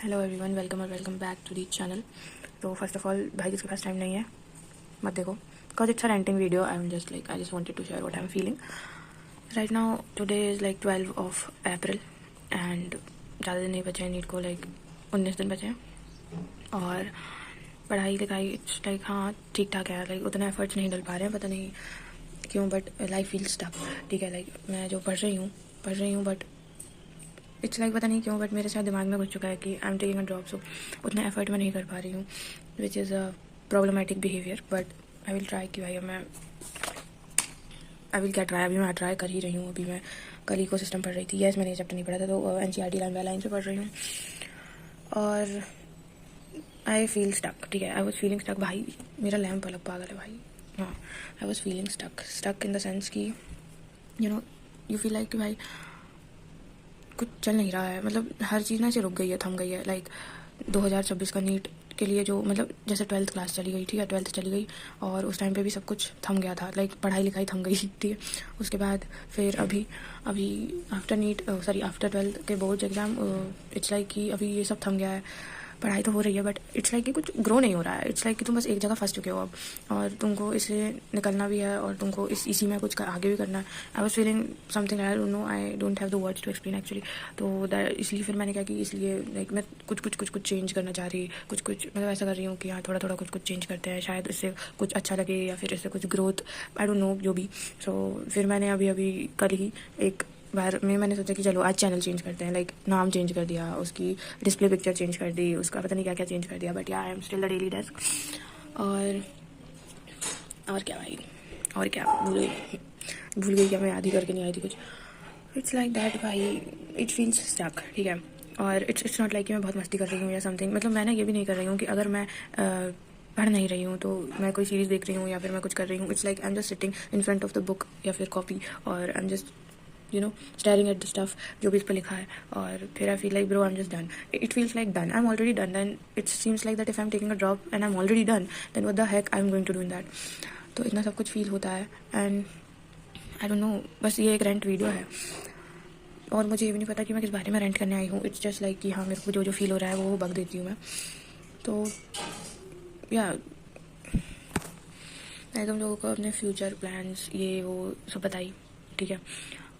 Hello everyone, welcome back to the channel. तो first of all भाई जिसके पास टाइम नहीं है मत देखो, because it's a ranting video. I just wanted to share what I am feeling right now. Today is like 12 of April and ज़्यादा दिन नहीं बचे हैं नीट को, लाइक 19 दिन बचे हैं। और पढ़ाई लिखाई इट्स लाइक हाँ ठीक ठाक है, लाइक उतना एफर्ट्स नहीं डल पा रहे हैं, पता नहीं क्यों, बट लाइफ फील स्टक। ठीक है, लाइक मैं जो पढ़ रही हूँ बट इट्स लाइक पता नहीं क्यों, बट मेरे साथ दिमाग में घुस चुका है कि I am taking a drop, so उतना एफर्ट मैं नहीं कर पा रही हूँ, which is a problematic behaviour. But I will try कि भाई आई विल क्या ट्राई, अभी मैं ट्राई कर ही रही हूँ। अभी मैं कल इको सिस्टम पढ़ रही थी, यस मैंने चैप्टर नहीं पढ़ा था, तो NCERT लाइन बाय लाइन से पढ़ रही हूँ और आई फील स्टक। ठीक है, आई वॉज फीलिंग स्टक। भाई मेरा लैम्प अलग पागल है भाई। हाँ, I was feeling stuck in the sense कि यू फील लाइक कि भाई कुछ चल नहीं रहा है, मतलब हर चीज़ ना ऐसे रुक गई है, थम गई है। लाइक 2026 का नीट के लिए जो मतलब जैसे 12th क्लास चली गई, ठीक है 12th चली गई और उस टाइम पे भी सब कुछ थम गया था, लाइक पढ़ाई लिखाई थम गई, ठीक है। उसके बाद फिर अभी आफ्टर 12th के बोर्ड्स एग्ज़ाम, इट्स लाइक कि अभी ये सब थम गया है। पढ़ाई तो हो रही है बट इट्स लाइक कि कुछ ग्रो नहीं हो रहा है। इट्स लाइक कि तुम बस एक जगह फंस चुके हो अब, और तुमको इससे निकलना भी है और तुमको इसी में कुछ आगे भी करना है। I was feeling something, I don't know, I don't have the words to explain actually. तो इसलिए फिर मैंने क्या कि इसलिए लाइक मैं कुछ चेंज करना चाह रही, कुछ मतलब ऐसा कर रही हूँ कि हाँ थोड़ा थोड़ा कुछ चेंज करते हैं, शायद इससे कुछ अच्छा लगे या फिर इससे कुछ ग्रोथ, आई डोंट नो जो भी। सो फिर मैंने अभी कल ही एक बार में मैंने सोचा कि चलो आज चैनल चेंज करते हैं, लाइक नाम चेंज कर दिया, उसकी डिस्प्ले पिक्चर चेंज कर दी, उसका पता नहीं क्या क्या चेंज कर दिया, बट या I am still the daily desk. और क्या भाई, और क्या भूल गई क्या, मैं याद ही करके नहीं आई थी कुछ। इट्स लाइक दैट भाई, इट फील्स स्टक। ठीक है, और इट्स नॉट लाइक कि मैं बहुत मस्ती कर रही हूँ या समथिंग। मतलब मैं ना ये भी नहीं कर रही हूँ कि अगर मैं पढ़ नहीं रही हूँ तो मैं कोई सीरीज़ देख रही हूँ या फिर मैं कुछ कर रही हूँ। It's like I am just sitting in front of the book या फिर कॉपी, और I am just staring at the stuff जो भी इस पर लिखा है, और फिर I feel like bro I'm just done. It feels like done. I'm already done. Then it seems like that if I'm taking a drop and I'm already done, then what the heck I'm going to do in that. तो इतना सब कुछ feel होता है and I don't no, बस ये एक rent video है और मुझे ये भी नहीं पता कि मैं किस बारे में रेंट करने आई हूँ। इट्स जस्ट लाइक कि हाँ मेरे को जो फील हो रहा है वो बक देती हूँ मैं। तो या मैं तुम लोगों को अपने फ्यूचर प्लान्स ये वो सब बताई, ठीक है।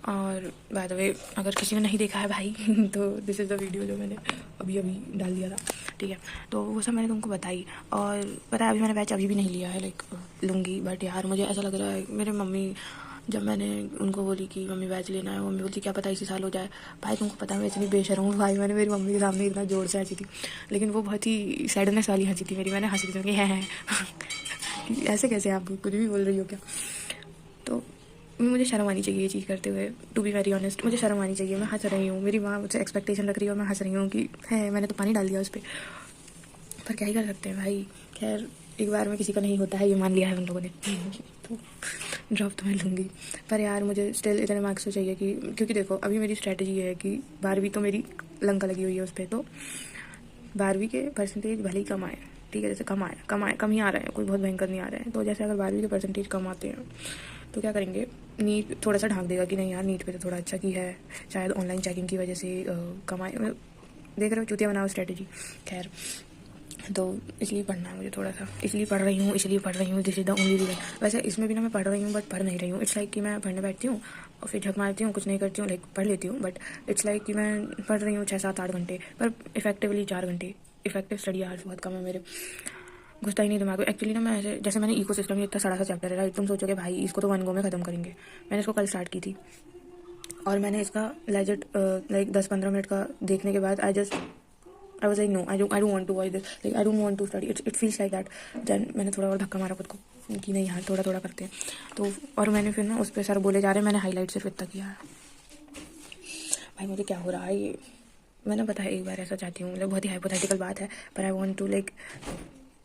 और बाय द वे अगर किसी ने नहीं देखा है भाई तो दिस इज़ द वीडियो जो मैंने अभी डाल दिया था, ठीक है। तो वो सब मैंने तुमको बताई, और पता है अभी मैंने बैच अभी भी नहीं लिया है, लाइक लूँगी। बट यार मुझे ऐसा लग रहा है, मेरे मम्मी जब मैंने उनको बोली कि मम्मी बैच लेना है, मम्मी बोलती क्या पता इसी साल हो जाए। भाई तुमको पता है मैं इतनी बेशर्म हूँ भाई, मैंने मेरी मम्मी के सामने इतना जोर से हंसी थी, लेकिन वो बहुत ही सैडनेस वाली हंसी थी मेरी। मैंने हंसी थी कि है ऐसे कैसे आप कुछ भी बोल रही हो क्या। तो मुझे शर्म आनी चाहिए ये चीज़ करते हुए, टू बी वेरी ऑनेस्ट मुझे शर्म आनी चाहिए। मैं हंस रही हूँ, मेरी माँ मुझसे एक्सपेक्टेशन रख रही है और मैं हंस रही हूँ कि है मैंने तो पानी डाल दिया उस पर क्या ही कर सकते हैं भाई। खैर एक बार में किसी का नहीं होता है, ये मान लिया है उन लोगों ने तो ड्रॉप तो मैं लूँगी, पर यार मुझे स्टिल इतने मार्क्स तो चाहिए कि, क्योंकि देखो अभी मेरी स्ट्रैटेजी ये है कि 12वीं तो मेरी लंका लगी हुई है उस पर, तो 12वीं के परसेंटेज भले ही कम आए, ठीक है, जैसे कम ही आ रहे हैं, कोई बहुत भयंकर नहीं आ रहे हैं। तो जैसे अगर 12वीं के परसेंटेज कम आते हैं तो क्या करेंगे, नीट थोड़ा सा ढांक देगा कि नहीं यार नीट पे तो थोड़ा अच्छा की है, शायद ऑनलाइन चेकिंग की वजह से कमाए। देख रहे हो चूतिया बनाओ स्ट्रेटजी। खैर तो इसलिए पढ़ना है मुझे थोड़ा सा, इसलिए पढ़ रही हूँ, this is the only reason. वैसे इसमें भी ना मैं पढ़ रही हूँ बट पढ़ नहीं रही हूँ। इट्स लाइक कि मैं पढ़ने बैठती हूँ और फिर झक मारती हूँ, कुछ नहीं करती हूँ, लाइक पढ़ लेती हूँ, बट इट्स लाइक कि मैं पढ़ रही हूँ 6-7-8 घंटे, पर इफेक्टिवली 4 घंटे। इफेक्टिव स्टडी आवर्स बहुत कम है मेरे, घुसता ही नहीं दिमाग में। एक्चुअली ना मैं ऐसे, जैसे मैंने इको सिस्टम ये इतना सारा सा चैप्टर है राइट, तुम सोचोगे भाई इसको तो 1 गो में ख़त्म करेंगे। मैंने इसको कल स्टार्ट की थी और मैंने इसका लेजिट लाइक 10-15 मिनट का देखने के बाद I was like no, I don't want to watch this, like I don't want to study, it feels like that. Then मैंने थोड़ा और धक्का मारा खुद को कि नहीं यार थोड़ा थोड़ा करते हैं। तो और मैंने फिर ना उस पर सर बोले जा रहे हैं, मैंने हाईलाइट सिर्फ इतना किया है। भाई मुझे क्या हो रहा है ये, मैंने पता है एक बार ऐसा चाहती हूँ, मतलब बहुत ही हाइपोथेटिकल बात है, पर आई वांट टू लाइक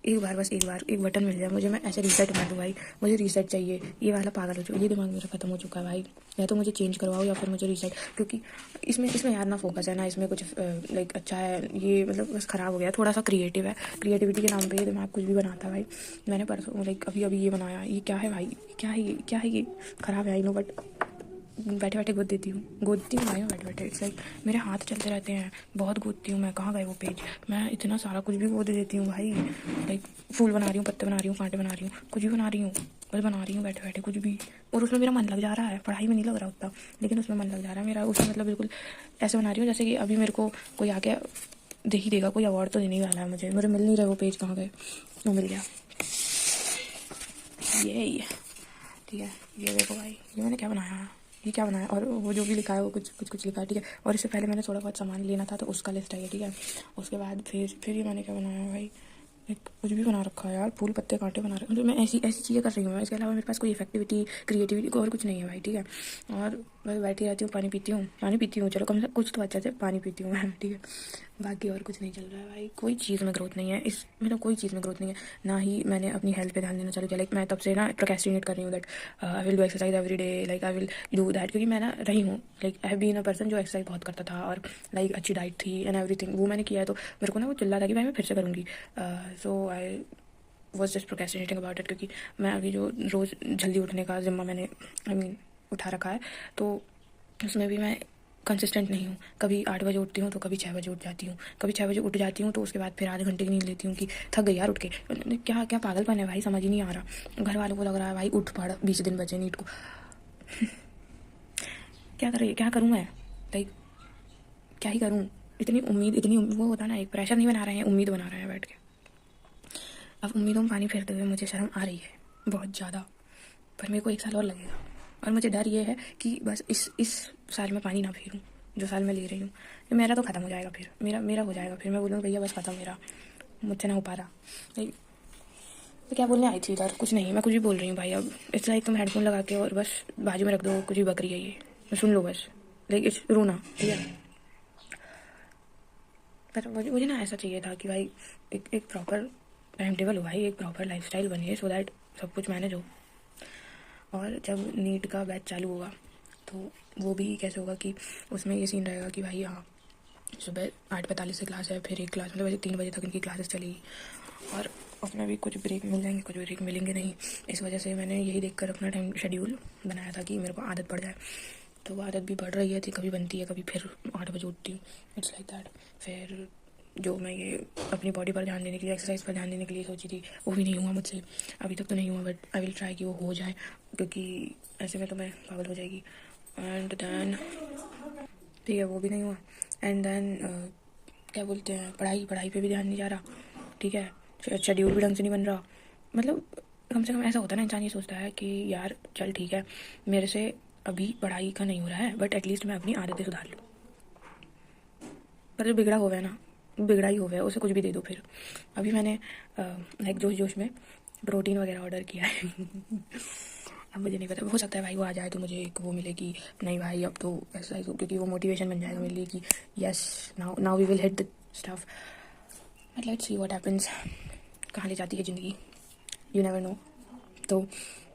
एक बार एक बटन मिल जाए मुझे, मैं ऐसे रीसेट मार दूँ भाई। मुझे रीसेट चाहिए, ये वाला पागल हो चुका, ये दिमाग मेरा खत्म हो चुका है भाई। या तो मुझे चेंज करवाओ या फिर मुझे रीसेट, क्योंकि इसमें यार ना फोकस है ना इसमें कुछ लाइक अच्छा है, ये मतलब बस ख़राब हो गया। थोड़ा सा क्रिएटिव है, क्रिएटिविटी के नाम पे ये दिमाग कुछ भी बनाता है भाई। मैंने परसों लाइक अभी ये बनाया, ये क्या है भाई, क्या है ये ख़राब है आई नो, बट बैठे बैठे गोदती हूँ भाई मैं बैठे बैठे। इट्स लाइक मेरे हाथ चलते रहते हैं, बहुत गोदती हूँ मैं। कहाँ गए वो पेज? मैं इतना सारा कुछ भी गोद देती हूँ भाई। लाइक फूल बना रही हूँ, पत्ते बना रही हूँ, कांटे बना रही हूँ, कुछ भी बना रही हूँ, बस बना रही हूँ बैठे बैठे कुछ भी। और उसमें मेरा मन लग जा रहा है, पढ़ाई में नहीं लग रहा उतना, लेकिन उसमें मन लग जा रहा है मेरा। उसमें मतलब बिल्कुल ऐसे बना रही हूँ जैसे कि अभी मेरे को कोई आके दे ही देगा, कोई अवार्ड तो देने वाला है मुझे। मुझे मिल नहीं रहा वो पेज, कहाँ गए? वो मिल गया, ये ठीक है। ये देखो भाई, ये मैंने क्या बनाया है, ये क्या बनाया। और वो जो भी लिखा है वो कुछ लिखा है, ठीक है। और इससे पहले मैंने थोड़ा बहुत सामान लेना था तो उसका लिस्ट है ये, ठीक है। उसके बाद फिर ये मैंने क्या बनाया है भाई, एक कुछ भी बना रखा है यार, फूल पत्ते कांटे बना रहे। मतलब मैं ऐसी चीज़ें कर रही हूँ। इसके अलावा मेरे पास कोई इफेक्टिविटी क्रिएटिविटी को और कुछ नहीं है भाई, ठीक है। और मैं बैठी रहती हूँ, पानी पीती हूँ, चलो कम से कुछ तो अच्छा से पानी पीती हूँ मैं, ठीक है। बाकी और कुछ नहीं चल रहा है भाई, कोई चीज़ में ग्रोथ नहीं है इस मतलब कोई चीज़ में ग्रोथ नहीं है। ना ही मैंने अपनी हेल्थ पे ध्यान देना चालू किया। लाइक मैं तब से ना प्रोक्रेस्टिनेट कर रही हूँ that I will do exercise every day, like I will do that. क्योंकि मैं ना रही हूँ, like I have been a person जो एक्सरसाइज बहुत करता था और लाइक अच्छी डाइट थी एंड एवरीथिंग, वो मैंने किया है। तो मेरे को ना वो चिल्ला रहा था कि भाई मैं फिर से करूँगी। So I was just procrastinating about it. क्योंकि मैं अभी जो रोज़ जल्दी उठने का जिम्मा मैंने उठा रखा है, तो उसमें भी मैं कंसिस्टेंट नहीं हूँ। कभी 8 बजे उठती हूँ तो कभी 6 बजे उठ जाती हूँ। कभी 6 बजे उठ जाती हूँ तो उसके बाद फिर आधे घंटे की नींद लेती हूँ कि थक गई यार उठ के। क्या क्या पागलपन है भाई, समझ ही नहीं आ रहा। घर वालों को लग रहा है भाई उठ पड़, 20 दिन बचे नीट को। क्या करूँ मैं? लाइक क्या ही करूँ? इतनी वो होता है ना, एक प्रेशर नहीं बना रहे हैं, उम्मीद बना रहे हैं बैठ के। अब उम्मीदों में पानी फेरते हुए मुझे शर्म आ रही है बहुत ज़्यादा, पर मेरे को 1 साल और लगेगा। और मुझे डर ये है कि बस इस साल में पानी ना फेरूं जो साल मैं ले रही हूँ। मेरा तो ख़त्म हो जाएगा, फिर मेरा हो जाएगा। फिर मैं बोलूँ भैया बस ख़त्म, मेरा मुझसे ना हो पा रहा। तो क्या बोलने आई थी इधर? कुछ नहीं, मैं कुछ भी बोल रही हूँ भाई। अब इट्स लाइक तुम हेडफोन लगा के और बस बाजू में रख दो, कुछ भी बक रही है ये सुन लो बस। लाइक इट्स रोना, ठीक है। पर मुझे ना ऐसा चाहिए था कि भाई एक प्रॉपर टाइम टेबल हो भाई, एक प्रॉपर लाइफस्टाइल बनिए, सो दैट सब कुछ मैनेज हो। और जब नीट का बैच चालू होगा तो वो भी कैसे होगा कि उसमें ये सीन रहेगा कि भाई हाँ सुबह 8:45 से क्लास है, फिर एक क्लास मतलब वैसे 3 बजे तक इनकी क्लासेस चलेगी। और उसमें भी कुछ ब्रेक मिल जाएंगे, कुछ ब्रेक मिलेंगे नहीं। इस वजह से मैंने यही देखकर अपना टाइम शेड्यूल बनाया था कि मेरे को आदत पड़ जाए। तो वो आदत भी बढ़ रही है, थी कभी बनती है, कभी फिर 8 बजे उठती हूँ। It's like that. फिर जो मैं ये अपनी बॉडी पर ध्यान देने के लिए, एक्सरसाइज पर ध्यान देने के लिए सोची थी, वो भी नहीं हुआ मुझसे अभी तक तो नहीं हुआ। बट आई विल ट्राई कि वो हो जाए, क्योंकि ऐसे में तो मैं पागल हो जाएगी। एंड देन ठीक है, वो भी नहीं हुआ। एंड देन क्या बोलते हैं, पढ़ाई पे भी ध्यान नहीं जा रहा, ठीक है। शेड्यूल भी ढंग से नहीं बन रहा। मतलब कम से कम ऐसा होता है ना, इंसान ये सोचता है कि यार चल ठीक है, मेरे से अभी पढ़ाई का नहीं हो रहा है, बट एटलीस्ट मैं अपनी आदतें सुधार लूँ। पर जो बिगड़ा हुआ है ना, बिगड़ा ही हुआ है, उसे कुछ भी दे दो फिर। अभी मैंने लाइक जोश में प्रोटीन वगैरह ऑर्डर किया है। अब मुझे नहीं पता, हो सकता है भाई वो आ जाए तो मुझे एक वो मिले कि नहीं भाई अब तो एक्सरसाइज हो, क्योंकि वो मोटिवेशन बन जाएगा मेरे लिए कि yes now we will hit the stuff. But let's see what happens, कहाँ ले जाती है ज़िंदगी, यू नेवर नो। तो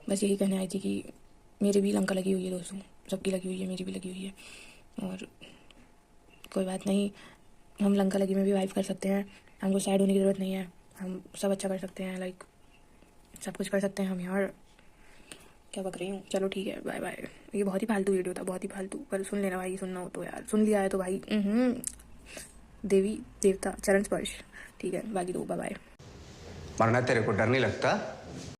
बस यही कहने आई थी कि मेरी भी लंका लगी हुई है दोस्तों, सबकी लगी हुई है, मेरी भी लगी हुई है। और कोई बात नहीं, हम लंका लगी में भी वाइफ कर सकते हैं। हमको सैड होने की ज़रूरत नहीं है, हम सब अच्छा कर सकते हैं, लाइक सब कुछ कर सकते हैं हम यार। क्या बक रही हूँ, चलो ठीक है, बाय बाय। ये बहुत ही फालतू वीडियो था, बहुत ही फालतू, पर सुन लेना भाई, सुनना हो तो यार, सुन लिया है तो भाई देवी देवता चरण स्पर्श, ठीक है। बाकी तो बाय बाय। मरना तेरे को डर नहीं लगता?